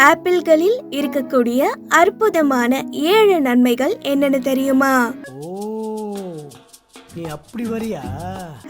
ஆப்பிள்களில் இருக்கக்கூடிய அற்புதமான 7 நன்மைகள் என்னன்னு தெரியுமா? நீ அப்படி வரியா?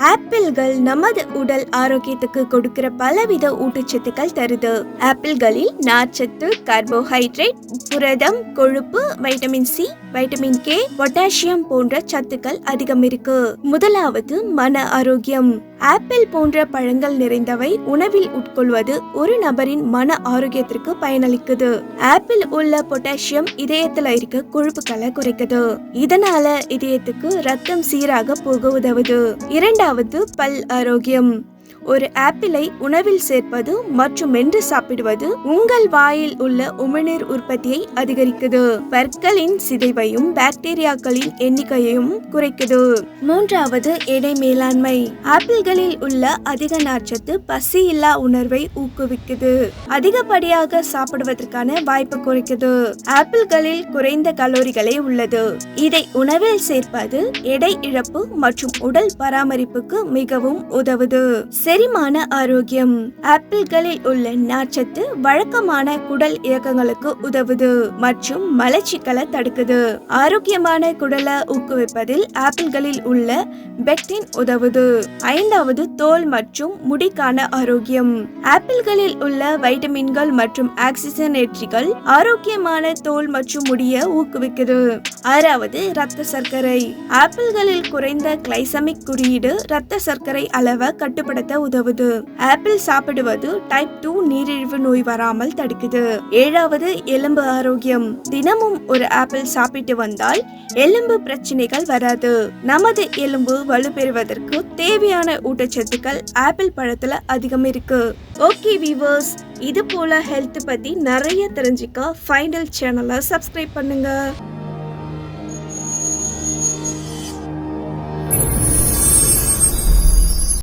ஆப்பிள்கள் நமது உடல் ஆரோக்கியத்துக்கு கொடுக்கிற பலவித ஊட்டச்சத்துக்கள் தருது. ஆப்பிள்களில் நார்ச்சத்து, கார்போஹைட்ரேட், புரதம், கொழுப்பு, vitamin C, vitamin K, potassium போன்ற சத்துக்கள் அதிகம் இருக்கு. முதலாவது மன ஆரோக்கியம். ஆப்பிள் போன்ற பழங்கள் நிறைந்தவை உணவில் உட்கொள்வது ஒரு நபரின் மன ஆரோக்கியத்திற்கு பயனளிக்குது. ஆப்பிள் உள்ள பொட்டாசியம் இதயத்துல இருக்க கொழுப்புகளை குறைக்குது. இதனால இதயத்துக்கு ரத்தம் சீராக போக உதவுது. இரண்டாவது பல் ஆரோக்கியம். ஒரு ஆப்பிளை உணவில் சேர்ப்பது மற்றும் மென்று சாப்பிடுவது உங்கள் வாயில் உள்ள உமிழ்நீர் உற்பத்தியை அதிகரிக்குது. பற்களின் சிதைவையும் பாக்டீரியாக்களின் எண்ணிக்கையையும் குறைக்குது. மூன்றாவது எடை மேலாண்மை. ஆப்பிள்களில் உள்ள அதிக நார்ச்சத்து பசியில்லா உணர்வை ஊக்குவிக்குது. அதிகப்படியாக சாப்பிடுவதற்கான வாய்ப்பு குறைக்குது. ஆப்பிள்களில் குறைந்த கலோரிகளே உள்ளது. இதை உணவில் சேர்ப்பது எடை இழப்பு மற்றும் உடல் பராமரிப்புக்கு மிகவும் உதவுது. செரிமான ஆரோக்கியம். ஆப்பிள்களில் உள்ள நார்ச்சத்து வழக்கமான குடல் இயக்கங்களுக்கு உதவுது மற்றும் மலச்சிக்கலை தடுக்குது. ஆரோக்கியமான குடலை ஊக்குவிப்பதில் ஆப்பிள்களில் உள்ள பெக்டின் உதவுது. ஐந்தாவது தோல் மற்றும் முடிக்கான ஆரோக்கியம். ஆப்பிள்களில் உள்ள வைட்டமின்கள் மற்றும் ஆக்சிஜனேற்றிகள் ஆரோக்கியமான தோல் மற்றும் முடியை ஊக்குவிக்குது. ஆறாவது இரத்த சர்க்கரை. ஆப்பிள்களில் குறைந்த கிளைசமிக் குறியீடு இரத்த சர்க்கரை அளவை கட்டுப்படுத்த உதவுது. ஆப்பிள் சாப்பிடுவது டைப் 2 நீரிழிவு நோய் வராமல் தடுக்குது. ஏழாவது எலும்பு ஆரோக்கியம். தினமும் ஒரு ஆப்பிள் சாப்பிட்டு வந்தால் எலும்பு பிரச்சனைகள் வராது. நமது எலும்பு வலுப்பெறுவதற்கு தேவையான ஊட்டச்சத்துக்கள் ஆப்பிள் பழத்துல அதிகம் இருக்கு. ஓகே வியூவர்ஸ், இது போல ஹெல்த் பத்தி நிறைய தெரிஞ்சுக்க ஃபைனல் சேனலை சப்ஸ்கிரைப் பண்ணுங்க.